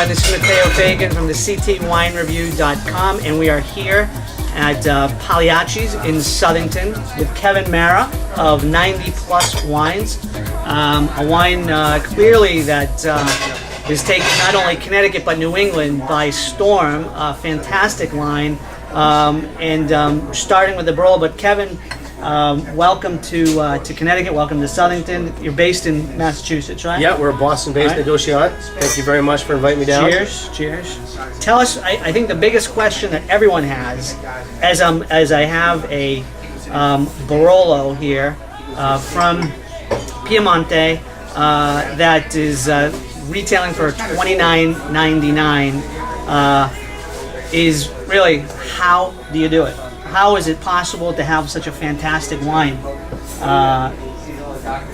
This is Matteo Fagan from the ctwinereview.com, and we are here at Pagliacci's in Southington with Kevin Mehra of 90 Plus Wines. A wine clearly that is taking not only Connecticut but New England by storm. A fantastic line, starting with the Barolo. But Kevin, welcome to Connecticut. Welcome to Southington. You're based in Massachusetts, right? Yeah, we're a Boston-based negotiant. Thank you very much for inviting me down. Cheers, cheers. Tell us. I think the biggest question that everyone has, as I have a Barolo here from Piemonte that is retailing for $29.99, is really, how do you do it? How is it possible to have such a fantastic wine?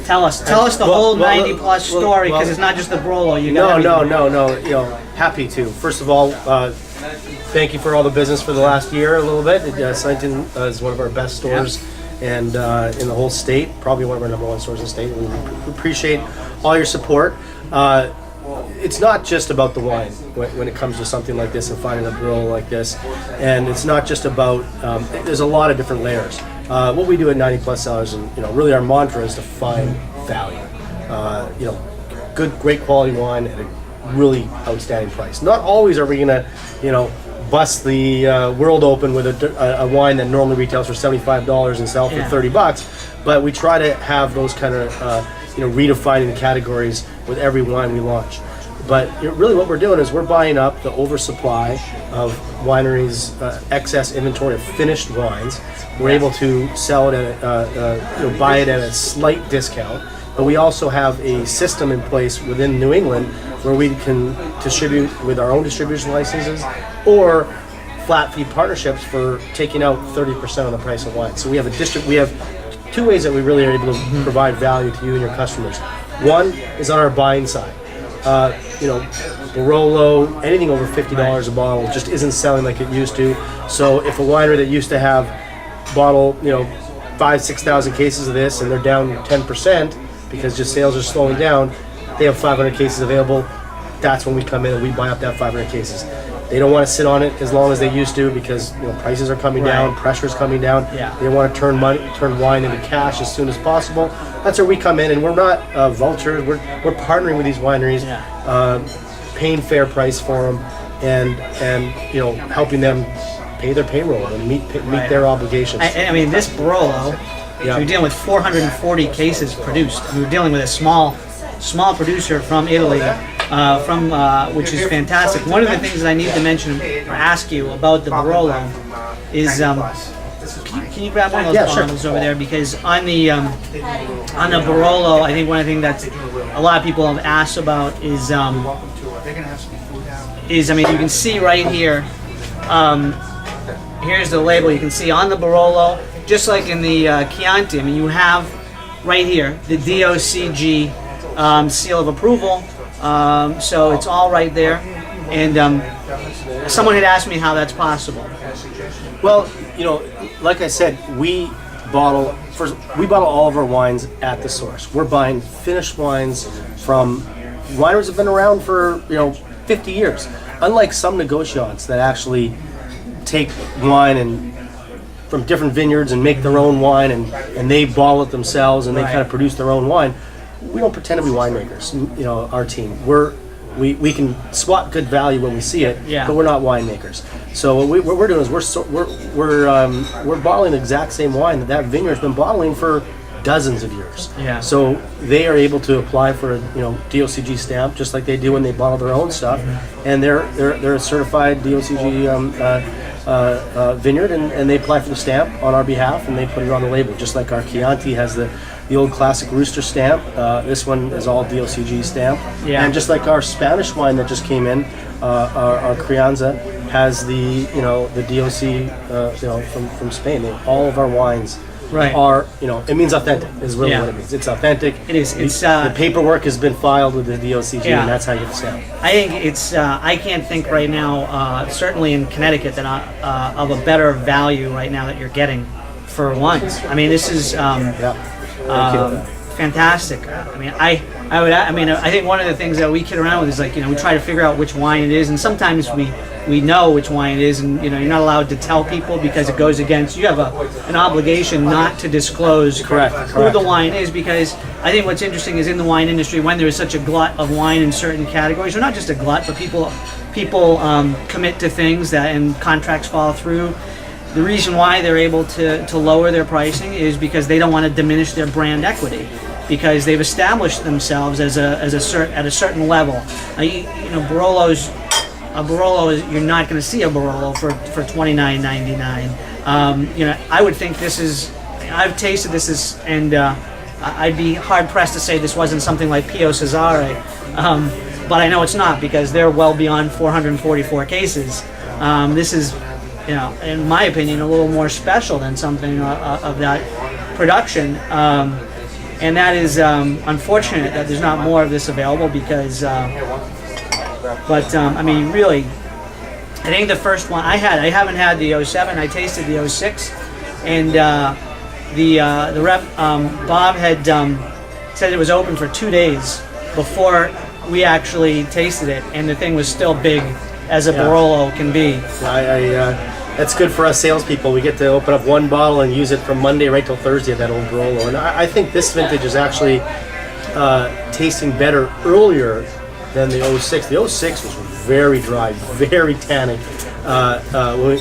Tell us the whole 90 Plus story, because it's not just the Barolo. No. Happy to. First of all, thank you for all the business for the last year. A little bit. Southington is one of our best stores, and in the whole state, probably one of our #1 stores in the state. We appreciate all your support. It's not just about the wine when it comes to something like this and finding a Barolo like this, and it's not just about. There's a lot of different layers. What we do at 90 Plus Cellars, and really our mantra is to find value. Great quality wine at a really outstanding price. Not always are we gonna, bust the world open with a wine that normally retails for $75 and sell for $30, but we try to have those kind of redefining categories with every wine we launch. But really what we're doing is we're buying up the oversupply of wineries' excess inventory of finished wines. We're able to sell it at buy it at a slight discount, but we also have a system in place within New England where we can distribute with our own distribution licenses or flat fee partnerships for taking out 30% of the price of wine. So we have we have two ways that we really are able to provide value to you and your customers. One is on our buying side. Barolo, anything over $50 a bottle just isn't selling like it used to. So if a winery that used to have bottle, 5,000-6,000 cases of this and they're down 10% because just sales are slowing down, they have 500 cases available. That's when we come in and we buy up that 500 cases. They don't want to sit on it as long as they used to because prices are coming down, pressure's coming down. They want to turn wine into cash as soon as possible. That's where we come in, and we're not vultures. We're partnering with these wineries, paying fair price for them, and helping them pay their payroll and meet their obligations. I mean, this Barolo, you're dealing with 440 cases produced. We're dealing with a small producer from Italy. Which is fantastic. One of the things that I need to mention or ask you about the Barolo is, can you grab one of those bottles over there? Because on the Barolo, I think one of the things that a lot of people have asked about is you can see right here. Here's the label. You can see on the Barolo, just like in the Chianti. I mean, you have right here the DOCG seal of approval. So it's all right there, and someone had asked me how that's possible. Well, like I said, we bottle all of our wines at the source. We're buying finished wines from wineries that have been around for 50 years. Unlike some negotiants that actually take wine from different vineyards and make their own wine and they bottle it themselves and they kind of produce their own wine. We don't pretend to be winemakers. Our team. We can spot good value when we see it, but we're not winemakers. So what we're doing is we're bottling the exact same wine that vineyard's been bottling for dozens of years. So they are able to apply for a DOCG stamp just like they do when they bottle their own stuff, and they're a certified DOCG vineyard, and they apply for the stamp on our behalf and they put it on the label, just like our Chianti has the old classic rooster stamp. This one is all DOCG stamp. And just like our Spanish wine that just came in, our Crianza has the DOC from Spain. All of our wines are it means authentic is really what it means. It's authentic. It is. The paperwork has been filed with the DOCG, and that's how you get the stamp. I think it's. I can't think right now, certainly in Connecticut, that of a better value right now that you're getting for wines. I mean, this is fantastic. I mean, I mean, I think one of the things that we kid around with is like, we try to figure out which wine it is, and sometimes we know which wine it is, and you're not allowed to tell people because it goes against, you have an obligation not to disclose who the wine is, because I think what's interesting is in the wine industry, when there is such a glut of wine in certain categories, or not just a glut, but people commit to things and contracts fall through. The reason why they're able to lower their pricing is because they don't want to diminish their brand equity, because they've established themselves at a certain level. Barolos, a Barolo is, you're not going to see a Barolo for $29.99. I would think this is. I've tasted this and I'd be hard pressed to say this wasn't something like Pio Cesare, but I know it's not, because they're well beyond 444 cases. This is, in my opinion, a little more special than something of that production. And that is unfortunate that there's not more of this available, because, I mean, really, I think the first one I haven't had the 07, I tasted the 06, and the rep, Bob had said it was open for 2 days before we actually tasted it, and the thing was still big as a Barolo can be. That's good for us salespeople. We get to open up one bottle and use it from Monday right till Thursday, that old Barolo. And I think this vintage is actually tasting better earlier than the 06. The 06 was very dry, very tannic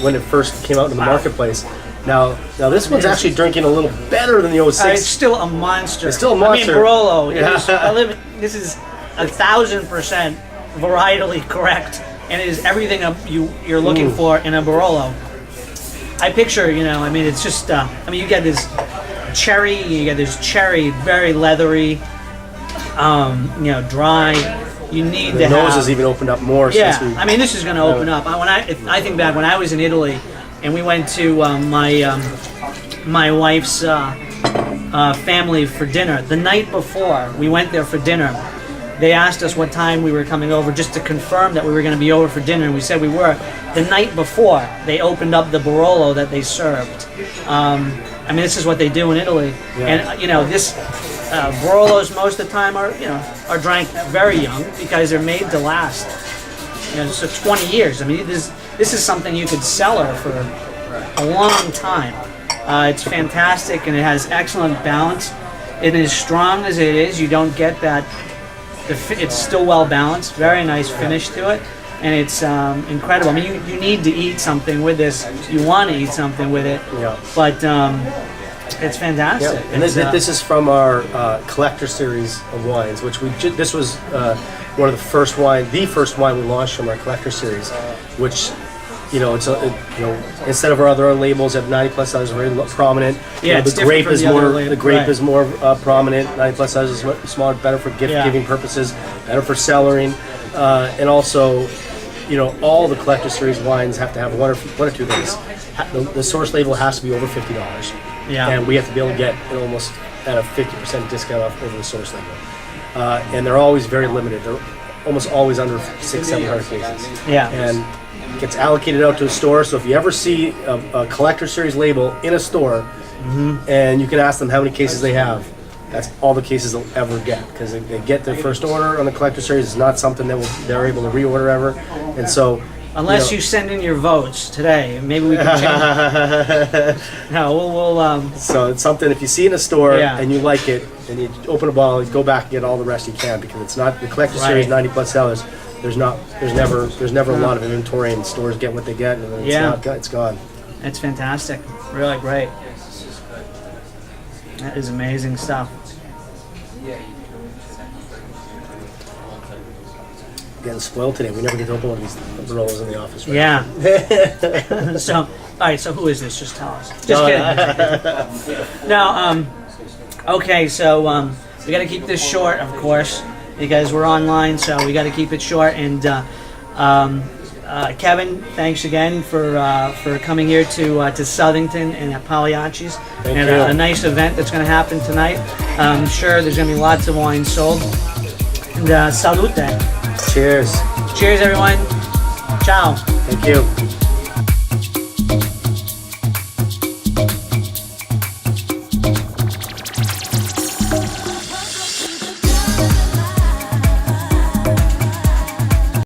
when it first came out in the marketplace. Now this one's actually drinking a little better than the 06. It's still a monster. It's still a monster. I mean, Barolo. This is 1,000% varietally correct, and it is everything you're looking for in a Barolo. I picture, it's just, you get this cherry, very leathery, dry. You need the nose has even opened up more. Yeah, this is going to open up. I think back when I was in Italy, and we went to my wife's family for dinner. The night before we went there for dinner, they asked us what time we were coming over, just to confirm that we were going to be over for dinner, and we said we were. The night before, they opened up the Barolo that they served. This is what they do in Italy. Yeah. And this Barolos most of the time are drank very young, because they're made to last. So 20 years. This is something you could cellar for a long time. It's fantastic, and it has excellent balance. It is strong as it is. You don't get that. It's still well balanced. Very nice finish to it, and it's incredible. You need to eat something with this. You want to eat something with it. Yeah. But it's fantastic. Yeah. And this is from our collector series of wines, which this was one of the first wine we launched from our collector series, which. Instead of our other labels at 90 plus size, very prominent. Yeah, the grape is more prominent. 90 plus size is smaller, better for gift giving purposes, better for cellaring, and also, all the collector series wines have to have one or two things. The source label has to be over $50. Yeah, and we have to be able to get it almost at a 50% discount off over the source label. And they're always very limited. They're almost always under 600-700 cases. Yeah, and gets allocated out to a store. So if you ever see a collector series label in a store, and you can ask them how many cases they have, that's all the cases they'll ever get, because they get their first order on the collector series. It's not something that they're able to reorder ever, and so. Unless you send in your votes today, maybe we can change it. No, we'll. So it's something, if you see in a store and you like it, and you open a bottle, you go back and get all the rest you can, because it's not the collector series 90 plus sellers. There's never a lot of inventory, and stores get what they get, and it's gone. It's fantastic, really great. That is amazing stuff. Getting spoiled today. We never get to open one of these Barolos in the office. Right? Yeah. So, all right. So, who is this? Just tell us. Just kidding. No. Okay. So, we got to keep this short, of course, because we're online. So we got to keep it short. And Kevin, thanks again for coming here to Southington and at Pagliacci's. Thank you. A nice event that's going to happen tonight. I'm sure there's going to be lots of wine sold. And salute. Cheers. Cheers, everyone. Ciao. Thank you.